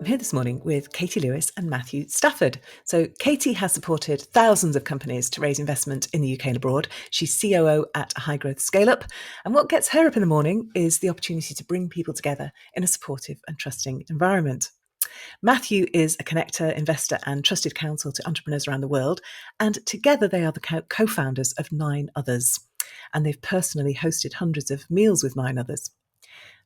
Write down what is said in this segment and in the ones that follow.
I'm here this morning with Katie Lewis and Matthew Stafford. So Katie has supported thousands of companies to raise investment in the UK and abroad. She's COO at a high-growth scale-up. And what gets her up in the morning is the opportunity to bring people together in a supportive and trusting environment. Matthew is a connector, investor and trusted counsel to entrepreneurs around the world. And together they are the co-founders of 9others. And they've personally hosted hundreds of meals with 9others.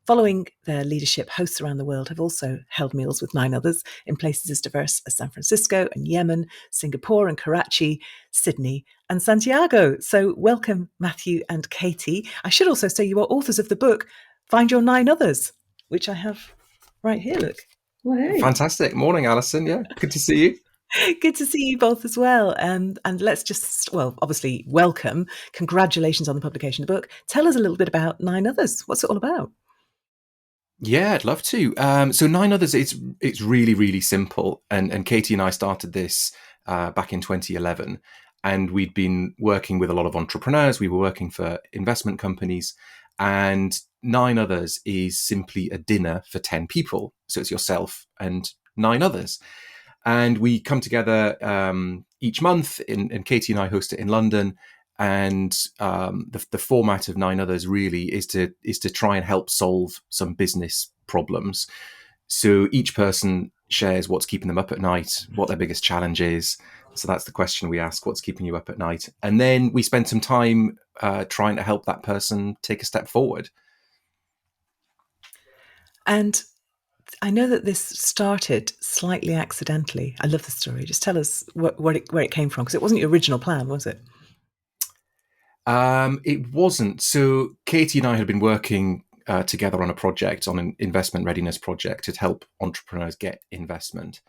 Following their leadership, hosts around the world have also held meals with 9others in places as diverse as San Francisco and Yemen, Singapore and Karachi, Sydney and Santiago. So welcome, Matthew and Katie. I should also say you are authors of the book, Find Your 9others, which I have right here, look. Hey. Fantastic. Morning, Alison. Yeah, good to see you. Good to see you both as well. And let's just, obviously, welcome. Congratulations on the publication of the book. Tell us a little bit about 9others. What's it all about? Yeah, I'd love to. So 9others, it's really, really simple. And Katie and I started this back in 2011. And we'd been working with a lot of entrepreneurs. We were working for investment companies. And 9others is simply a dinner for 10 people. So it's yourself and 9 others. And we come together each month, and Katie and I host it in London. And the format of 9others really is to try and help solve some business problems. So each person shares what's keeping them up at night, what their biggest challenge is. So that's the question we ask: what's keeping you up at night? And then we spend some time trying to help that person take a step forward. And I know that this started slightly accidentally. I love the story. Just tell us where it came from, because it wasn't your original plan, was it? It wasn't. So Katie and I had been working together on a project, on an investment readiness project to help entrepreneurs get investment.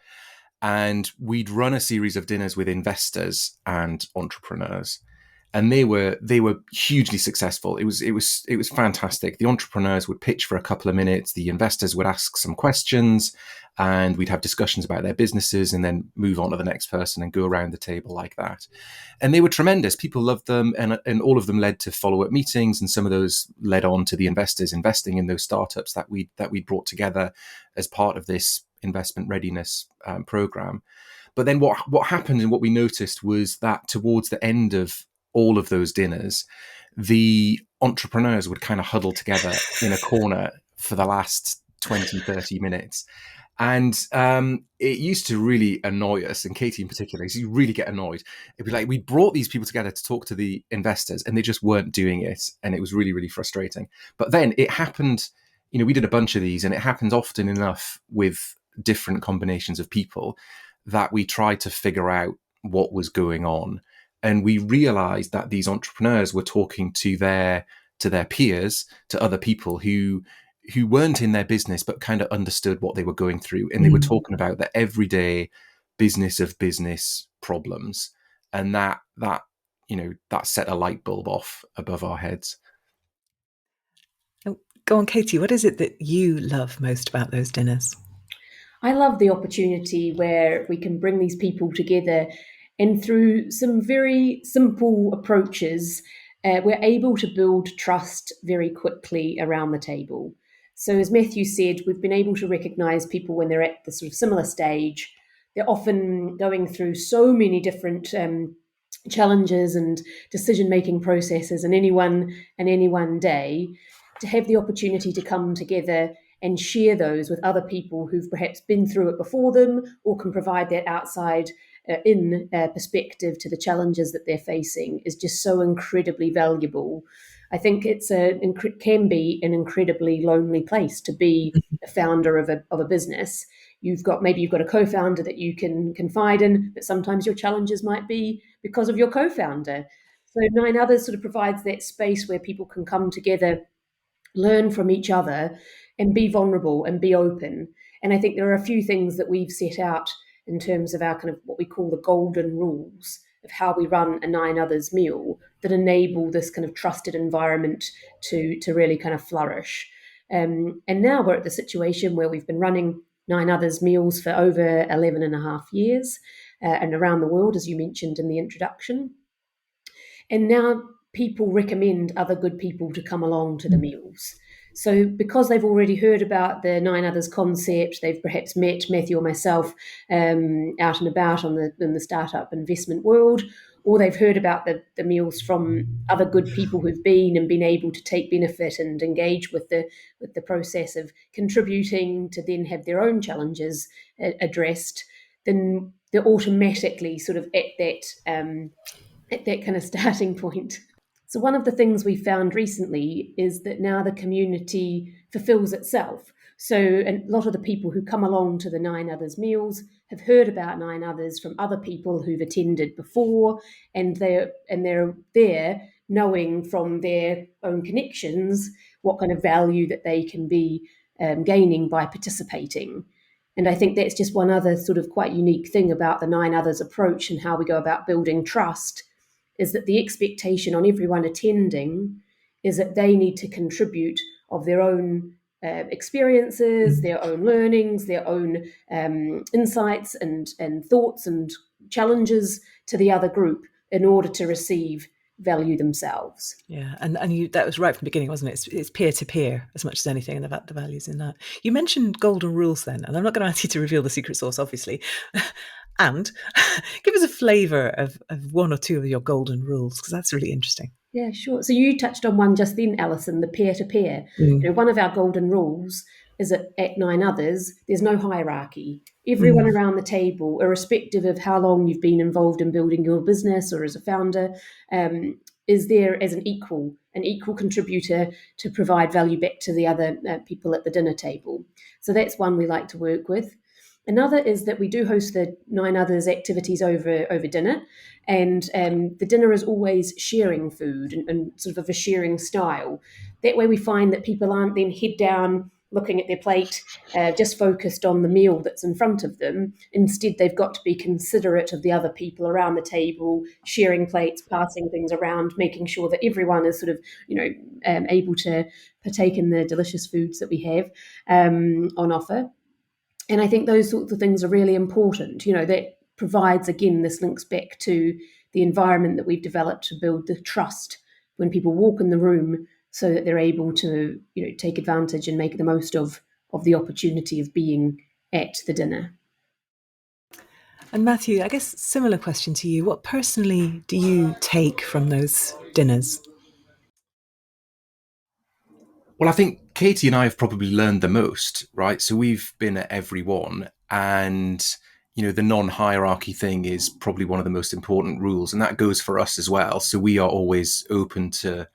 And we'd run a series of dinners with investors and entrepreneurs. And they were hugely successful. It was fantastic. The entrepreneurs would pitch for a couple of minutes. The investors would ask some questions, and we'd have discussions about their businesses, and then move on to the next person and go around the table like that. And they were tremendous. People loved them, and all of them led to follow-up meetings, and some of those led on to the investors investing in those startups that we brought together as part of this investment readiness program. But then what happened, and what we noticed, was that towards the end of all of those dinners, the entrepreneurs would kind of huddle together in a corner for the last 20, 30 minutes. And it used to really annoy us, and Katie in particular, because you really get annoyed. It'd be like, we brought these people together to talk to the investors and they just weren't doing it. And it was really, really frustrating. But then it happened, we did a bunch of these, and it happens often enough with different combinations of people that we tried to figure out what was going on. And we realized that these entrepreneurs were talking to their peers, to other people who weren't in their business, but kind of understood what they were going through. And they were talking about the everyday business of business problems. And that set a light bulb off above our heads. Go on, Katie, what is it that you love most about those dinners? I love the opportunity where we can bring these people together, and through some very simple approaches, we're able to build trust very quickly around the table. So as Matthew said, we've been able to recognise people when they're at the sort of similar stage. They're often going through so many different challenges and decision-making processes in any one day. To have the opportunity to come together and share those with other people who've perhaps been through it before them, or can provide that outside in perspective to the challenges that they're facing, is just so incredibly valuable. I think it can be an incredibly lonely place to be a founder of a business. You've got a co-founder that you can confide in, but sometimes your challenges might be because of your co-founder. So 9others sort of provides that space where people can come together, learn from each other, and be vulnerable and be open. And I think there are a few things that we've set out in terms of our kind of what we call the golden rules of how we run a 9others meal that enable this kind of trusted environment to really kind of flourish. And now we're at the situation where we've been running 9others meals for over 11 and a half years and around the world, as you mentioned in the introduction. And now people recommend other good people to come along to the meals. So because they've already heard about the 9others concept, they've perhaps met Matthew or myself out and about in the startup investment world, or they've heard about the meals from other good people who've been able to take benefit and engage with the process of contributing to then have their own challenges addressed, then they're automatically sort of at that kind of starting point. So one of the things we found recently is that now the community fulfills itself. So a lot of the people who come along to the 9others meals have heard about 9others from other people who've attended before, and they're there knowing from their own connections what kind of value that they can be gaining by participating. And I think that's just one other sort of quite unique thing about the 9others approach and how we go about building trust, is that the expectation on everyone attending is that they need to contribute of their own experiences, their own learnings, their own insights and thoughts and challenges to the other group in order to receive value themselves. Yeah, and that was right from the beginning, wasn't it? It's peer-to-peer as much as anything, and the values in that. You mentioned golden rules then, and I'm not going to ask you to reveal the secret sauce, obviously. And give us a flavour of one or two of your golden rules, because that's really interesting. Yeah, sure. So you touched on one just then, Alison, the peer-to-peer. One of our golden rules is that at 9others, there's no hierarchy. Everyone around the table, irrespective of how long you've been involved in building your business or as a founder, is there as an equal contributor to provide value back to the other people at the dinner table. So that's one we like to work with. Another is that we do host the 9others activities over dinner, and the dinner is always sharing food and sort of a sharing style. That way we find that people aren't then head down looking at their plate, just focused on the meal that's in front of them. Instead, they've got to be considerate of the other people around the table, sharing plates, passing things around, making sure that everyone is sort of, able to partake in the delicious foods that we have on offer. And I think those sorts of things are really important. That provides, again, this links back to the environment that we've developed to build the trust when people walk in the room, so that they're able to, take advantage and make the most of the opportunity of being at the dinner. And Matthew, I guess similar question to you. What personally do you take from those dinners? Well, I think Katie and I have probably learned the most, right? So we've been at every one, and the non-hierarchy thing is probably one of the most important rules, and that goes for us as well. So we are always open to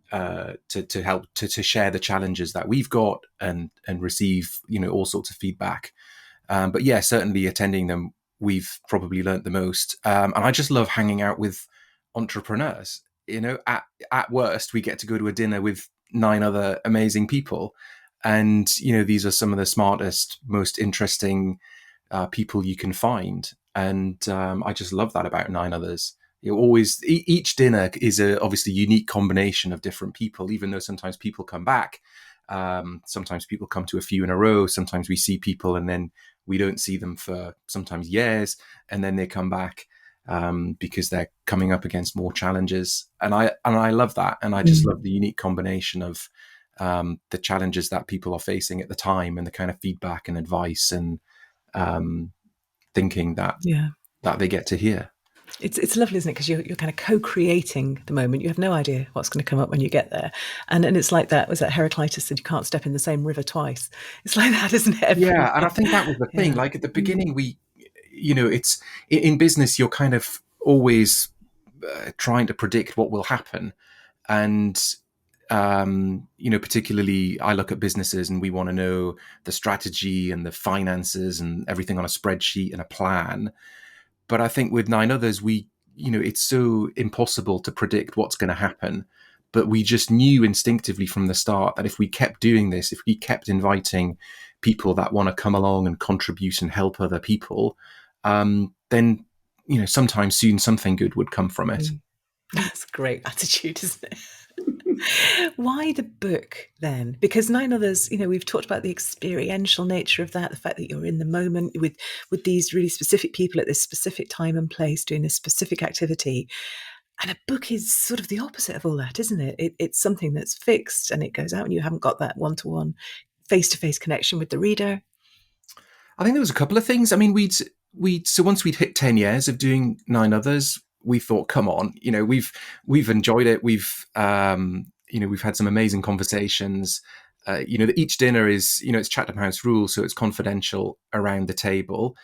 help to share the challenges that we've got and receive all sorts of feedback. But yeah, certainly attending them, we've probably learned the most. And I just love hanging out with entrepreneurs. At worst, we get to go to a dinner with 9 other amazing people. And, these are some of the smartest, most interesting people you can find. And I just love that about 9others. Always, each dinner is obviously unique combination of different people, even though sometimes people come back. Sometimes people come to a few in a row. Sometimes we see people and then we don't see them for sometimes years, and then they come back because they're coming up against more challenges. And I love that. And I just love the unique combination of the challenges that people are facing at the time and the kind of feedback and advice and thinking that they get to hear. It's lovely, isn't it? Because you're kind of co-creating the moment. You have no idea what's going to come up when you get there. And it's like that, was that Heraclitus said you can't step in the same river twice. It's like that, isn't it? Yeah, and I think that was the thing. Like at the beginning, it's in business, you're kind of always trying to predict what will happen. And, particularly I look at businesses and we want to know the strategy and the finances and everything on a spreadsheet and a plan. But I think with 9others, it's so impossible to predict what's going to happen. But we just knew instinctively from the start that if we kept doing this, if we kept inviting people that want to come along and contribute and help other people, then, sometime soon something good would come from it. That's a great attitude, isn't it? Why the book then? Because 9others, we've talked about the experiential nature of that, the fact that you're in the moment with these really specific people at this specific time and place doing this specific activity. And a book is sort of the opposite of all that, isn't it? It's something that's fixed and it goes out and you haven't got that one-to-one face-to-face connection with the reader. I think there was a couple of things. I mean, so once we'd hit 10 years of doing 9others, we thought, come on, we've enjoyed it. We've had some amazing conversations. Each dinner is, it's Chatham House rules, so it's confidential around the table.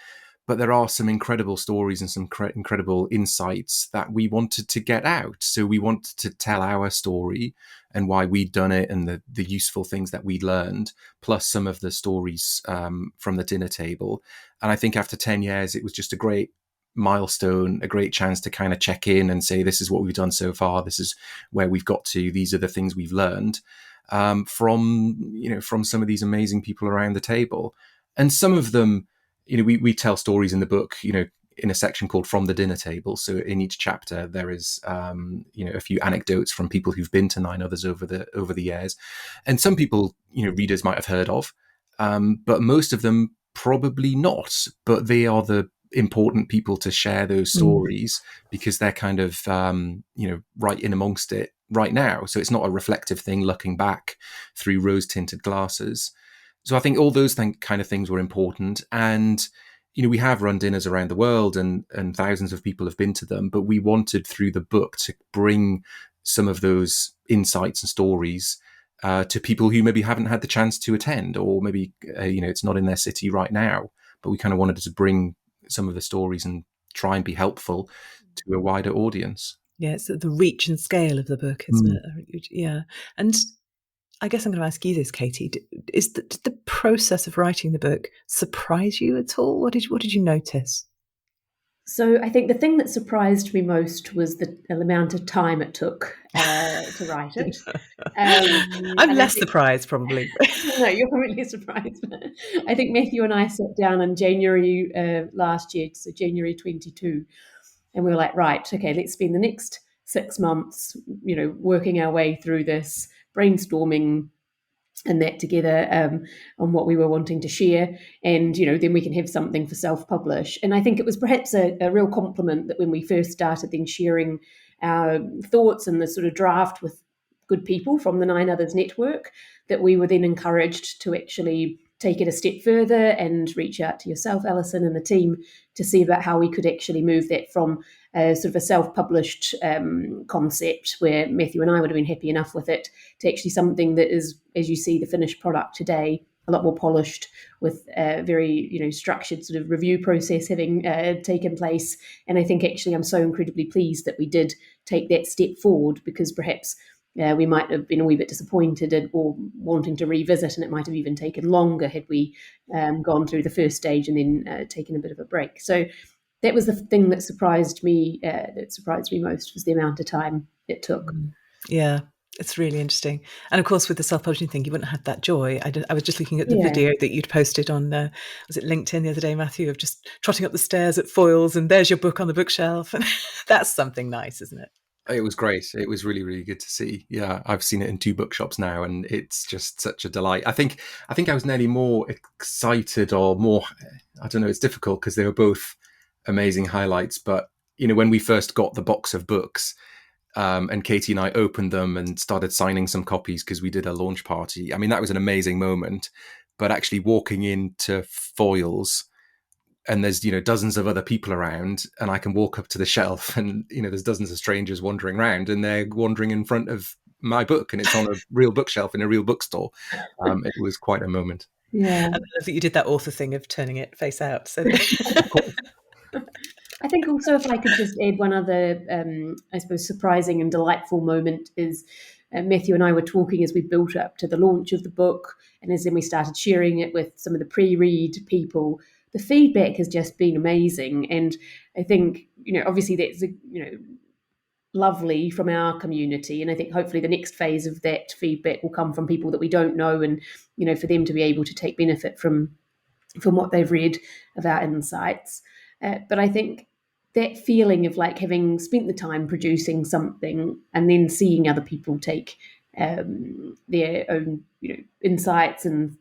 But there are some incredible stories and some incredible insights that we wanted to get out. So we wanted to tell our story and why we'd done it and the useful things that we'd learned, plus some of the stories from the dinner table. And I think after 10 years, it was just a great milestone, a great chance to kind of check in and say, this is what we've done so far. This is where we've got to. These are the things we've learned from some of these amazing people around the table. And some of them, we tell stories in the book, in a section called From the Dinner Table. So in each chapter, there is, a few anecdotes from people who've been to 9others over the years. And some people, readers might have heard of, but most of them probably not. But they are the important people to share those stories because they're kind of, right in amongst it right now. So it's not a reflective thing looking back through rose-tinted glasses. So I think all those kind of things were important. And, we have run dinners around the world and thousands of people have been to them, but we wanted through the book to bring some of those insights and stories to people who maybe haven't had the chance to attend, or maybe, it's not in their city right now, but we kind of wanted to bring some of the stories and try and be helpful to a wider audience. Yeah, it's the reach and scale of the book, isn't it? Yeah. And I guess I'm going to ask you this, Katie. Did the process of writing the book surprise you at all? What did you notice? So I think the thing that surprised me most was the amount of time it took to write it. I'm less surprised, probably. No, you're probably surprised. I think Matthew and I sat down in January last year, so January 22, and we were like, right, okay, let's spend the next 6 months, working our way through this, brainstorming and that together on what we were wanting to share, and then we can have something for self-publish. And I think it was perhaps a real compliment that when we first started then sharing our thoughts and the sort of draft with good people from the 9others network, that we were then encouraged to actually take it a step further and reach out to yourself, Alison, and the team to see about how we could actually move that from sort of a self-published concept where Matthew and I would have been happy enough with it to actually something that is, as you see, the finished product today, a lot more polished, with a very structured sort of review process having taken place. And I think actually I'm so incredibly pleased that we did take that step forward, because perhaps we might have been a wee bit disappointed or wanting to revisit, and it might have even taken longer had we gone through the first stage and then taken a bit of a break. So that was the thing that surprised me. Most was the amount of time it took. Yeah, it's really interesting. And of course, with the self-publishing thing, you wouldn't have that joy. I was just looking at the video that you'd posted on, was it LinkedIn the other day, Matthew, of just trotting up the stairs at Foyles, and there's your book on the bookshelf. And that's something nice, isn't it? It was great. It was really, really good to see. Yeah, I've seen it in 2 bookshops now, and it's just such a delight. I think I was nearly more excited or more, I don't know, it's difficult because they were both amazing highlights. But, when we first got the box of books, and Katie and I opened them and started signing some copies because we did a launch party. I mean, that was an amazing moment. But actually walking into Foyles, and there's dozens of other people around, and I can walk up to the shelf and there's dozens of strangers wandering around, and they're wandering in front of my book, and it's on a real bookshelf in a real bookstore. It was quite a moment. Yeah, and I love that you did that author thing of turning it face out. So I think also, if I could just add one other, I suppose, surprising and delightful moment is Matthew and I were talking as we built up to the launch of the book, and as then we started sharing it with some of the pre-read people. The feedback has just been amazing, and I think obviously that's lovely from our community, and I think hopefully the next phase of that feedback will come from people that we don't know, and for them to be able to take benefit from what they've read of our insights. But I think that feeling of like having spent the time producing something and then seeing other people take their own insights and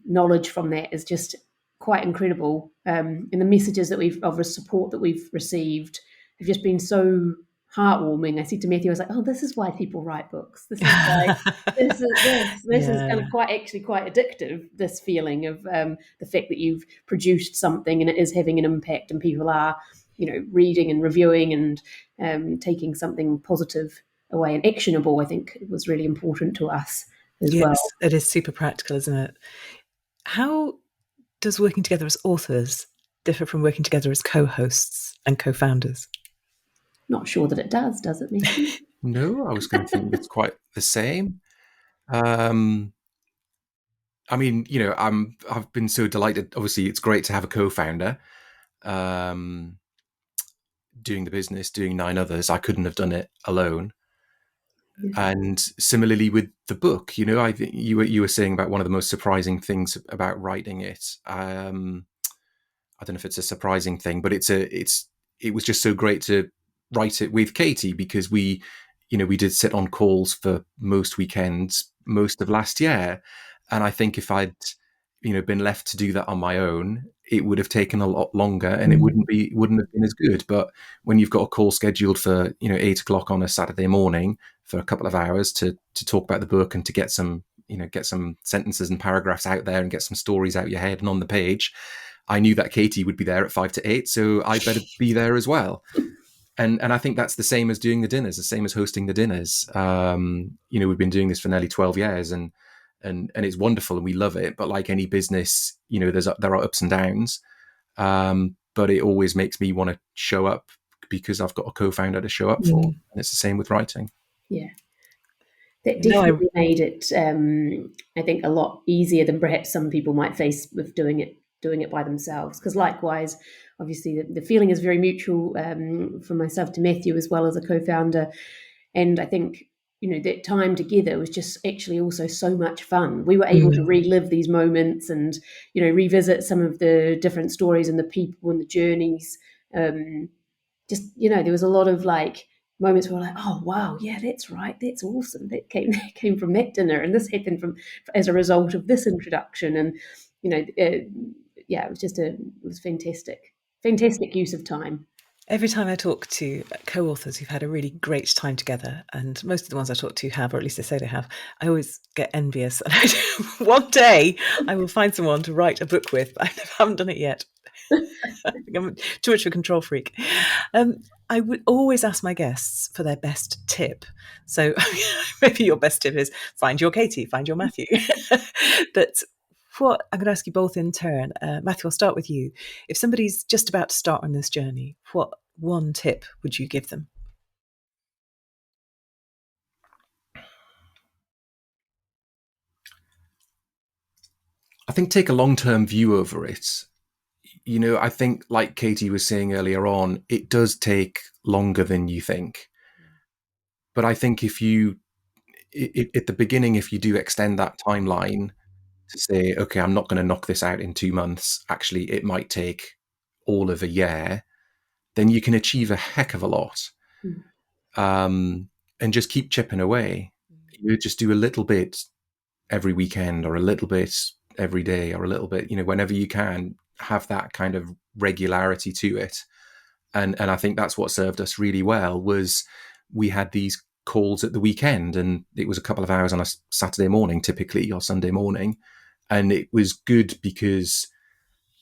knowledge from that is just quite incredible. And the messages that of support that we've received have just been so heartwarming. I said to Matthew, I was like, "Oh, this is why people write books. This is why this is kind of quite addictive. This feeling of the fact that you've produced something and it is having an impact, and people are, reading and reviewing and taking something positive away and actionable. I think it was really important to us as well. Yes, it is super practical, isn't it? How does working together as authors differ from working together as co-hosts and co-founders? Not sure that it does it, Matthew? No, I was going to think it's quite the same. I mean, I've been so delighted. Obviously, it's great to have a co-founder doing the business, doing 9others. I couldn't have done it alone. Yeah. And similarly with the book, I think you were saying about one of the most surprising things about writing it. I don't know if it's a surprising thing, but it was just so great to write it with Katie, because we did sit on calls for most weekends, most of last year. And I think if I'd, been left to do that on my own, it would have taken a lot longer and it wouldn't have been as good. But when you've got a call scheduled for, 8:00 on a Saturday morning for a couple of hours to talk about the book and to get some sentences and paragraphs out there and get some stories out your head and on the page, I knew that Katie would be there at 5 to 8, so I better be there as well. And I think that's the same as doing the dinners, the same as hosting the dinners. We've been doing this for nearly 12 years and it's wonderful and we love it. But like any business, there are ups and downs. But it always makes me want to show up because I've got a co-founder to show up for. And it's the same with writing. Yeah. That definitely made it, I think, a lot easier than perhaps some people might face with doing it by themselves. Because likewise, obviously, the feeling is very mutual from myself to Matthew as well as a co-founder. And I think, that time together was just actually also so much fun. We were able to relive these moments and, revisit some of the different stories and the people and the journeys. There was a lot of moments where we're like, oh wow, yeah, that's right, that's awesome. That came from that dinner, and this happened as a result of this introduction. And it was fantastic use of time. Every time I talk to co-authors who've had a really great time together, and most of the ones I talk to have, or at least they say they have, I always get envious. And one day I will find someone to write a book with, but I haven't done it yet. I'm too much of a control freak. I would always ask my guests for their best tip. So maybe your best tip is find your Katie, find your Matthew. But I'm going to ask you both in turn. Matthew, I'll start with you. If somebody's just about to start on this journey, what one tip would you give them? I think take a long-term view over it. I think, like Katie was saying earlier on, it does take longer than you think. But I think at the beginning, if you do extend that timeline to say, okay, I'm not going to knock this out in 2 months, actually, it might take all of a year, then you can achieve a heck of a lot. And just keep chipping away. You just do a little bit every weekend or a little bit every day or a little bit, whenever you can, have that kind of regularity to it. And I think that's what served us really well, was we had these calls at the weekend, and it was a couple of hours on a Saturday morning typically, or Sunday morning. And it was good because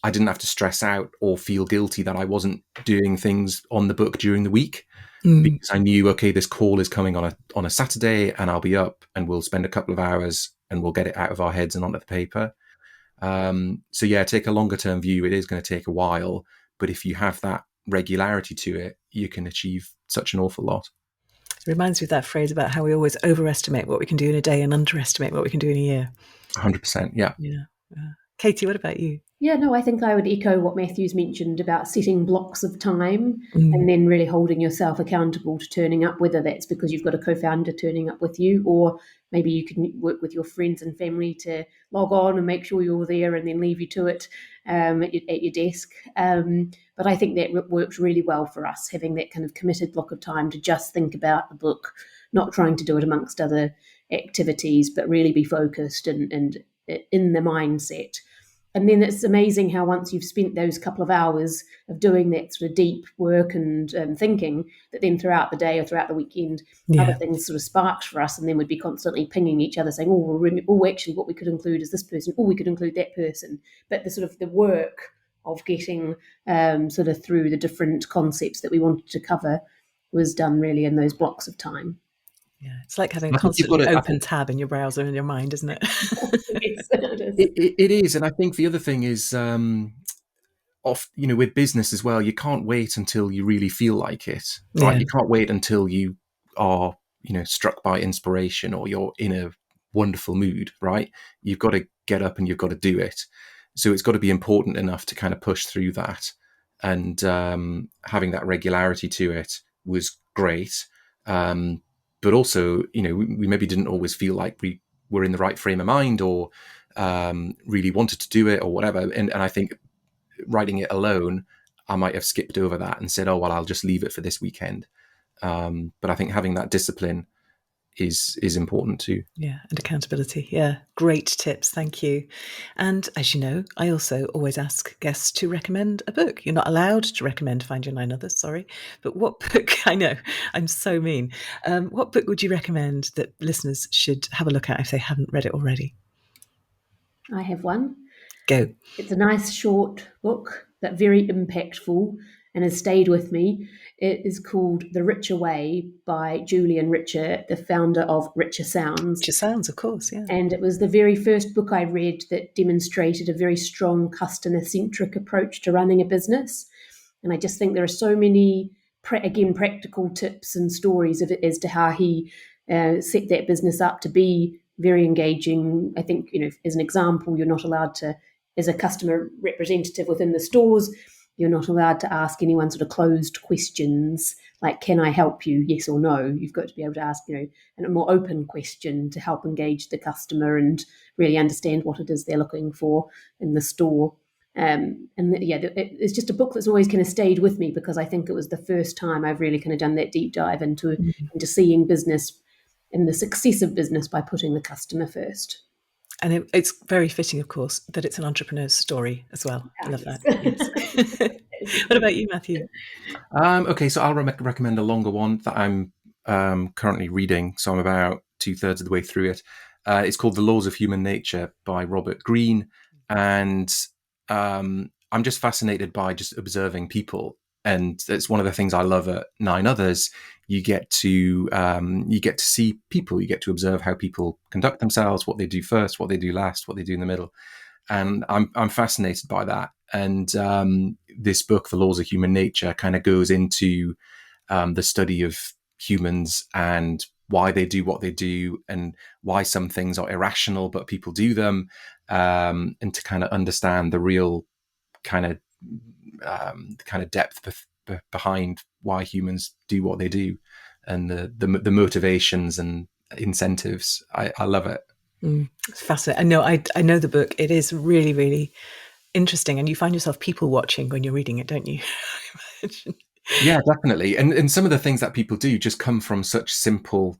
I didn't have to stress out or feel guilty that I wasn't doing things on the book during the week, because I knew, okay, this call is coming on a Saturday and I'll be up and we'll spend a couple of hours and we'll get it out of our heads and onto the paper. So yeah, take a longer term view. It is going to take a while, but if you have that regularity to it, you can achieve such an awful lot. It reminds me of that phrase about how we always overestimate what we can do in a day and underestimate what we can do in a year. 100%. Yeah. Katie, what about you? Yeah, no, I think I would echo what Matthew's mentioned about setting blocks of time and then really holding yourself accountable to turning up, whether that's because you've got a co-founder turning up with you, or maybe you can work with your friends and family to log on and make sure you're there and then leave you to it at your desk. But I think that works really well for us, having that kind of committed block of time to just think about the book, not trying to do it amongst other activities, but really be focused and in the mindset. And then it's amazing how once you've spent those couple of hours of doing that sort of deep work and thinking, that then throughout the day or throughout the weekend, other things sort of sparked for us, and then we'd be constantly pinging each other saying, actually what we could include is this person, we could include that person. But the sort of the work of getting sort of through the different concepts that we wanted to cover was done really in those blocks of time. Yeah, it's like having a constantly open tab in your browser in your mind, isn't it? It is, and I think the other thing is, with business as well, you can't wait until you really feel like it, right? You can't wait until you are, struck by inspiration or you're in a wonderful mood, right? You've got to get up and you've got to do it. So it's got to be important enough to kind of push through that, and having that regularity to it was great. But also, we maybe didn't always feel like we were in the right frame of mind or really wanted to do it or whatever. And I think writing it alone, I might have skipped over that and said, oh, well, I'll just leave it for this weekend. But I think having that discipline is important too. Yeah, and accountability. Yeah, great tips. Thank you. And as you know, I also always ask guests to recommend a book. You're not allowed to recommend Find Your 9 Others, sorry. But what book, I know, I'm so mean. What book would you recommend that listeners should have a look at if they haven't read it already? I have one. Go. It's a nice short book, but very impactful and has stayed with me. It is called The Richer Way by Julian Richer, the founder of Richer Sounds. Richer Sounds, of course, yeah. And it was the very first book I read that demonstrated a very strong customer-centric approach to running a business. And I just think there are so many, practical tips and stories as to how he set that business up to be very engaging. I think, as an example, you're not allowed to, as a customer representative within the stores, you're not allowed to ask anyone sort of closed questions like, can I help you? Yes or no. You've got to be able to ask, a more open question to help engage the customer and really understand what it is they're looking for in the store. It's just a book that's always kind of stayed with me because I think it was the first time I've really kind of done that deep dive into seeing business and the success of business by putting the customer first. And it's very fitting, of course, that it's an entrepreneur's story as well. I love that. Yes. What about you, Matthew? Okay, so I'll recommend a longer one that I'm currently reading. So I'm about 2/3 of the way through it. It's called The Laws of Human Nature by Robert Greene. And I'm just fascinated by just observing people. And it's one of the things I love at 9others. You get to see people. You get to observe how people conduct themselves, what they do first, what they do last, what they do in the middle, and I'm fascinated by that. And this book, The Laws of Human Nature, kind of goes into the study of humans and why they do what they do, and why some things are irrational but people do them, and to kind of understand the real kind of depth behind why humans do what they do, and the motivations and incentives. I love it. It's fascinating. I know the book. It is really, really interesting, and you find yourself people watching when you're reading it, don't you? Yeah, definitely. And some of the things that people do just come from such simple,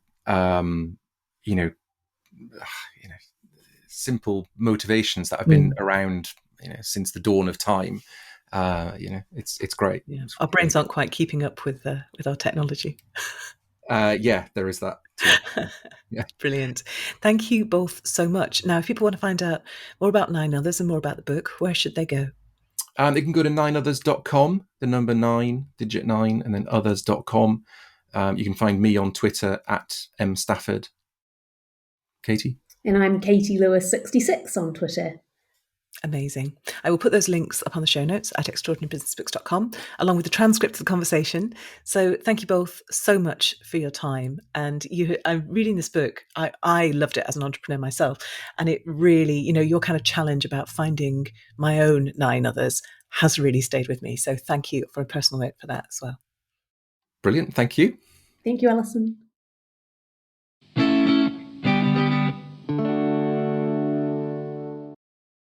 simple motivations that have been around, since the dawn of time. It's great. Yeah. Our brains aren't quite keeping up with our technology. Yeah, there is that too. Yeah. Brilliant. Thank you both so much. Now, if people want to find out more about 9others and more about the book, where should they go? They can go to 9others.com, the number 9, digit 9, and then others.com. You can find me on Twitter at mstafford. Katie? And I'm Katie Lewis 66 on Twitter. Amazing. I will put those links up on the show notes at extraordinarybusinessbooks.com, along with the transcript of the conversation. So thank you both so much for your time. And I'm reading this book. I loved it as an entrepreneur myself. And it really, your kind of challenge about finding my own 9others has really stayed with me. So thank you for a personal note for that as well. Brilliant. Thank you. Thank you, Alison.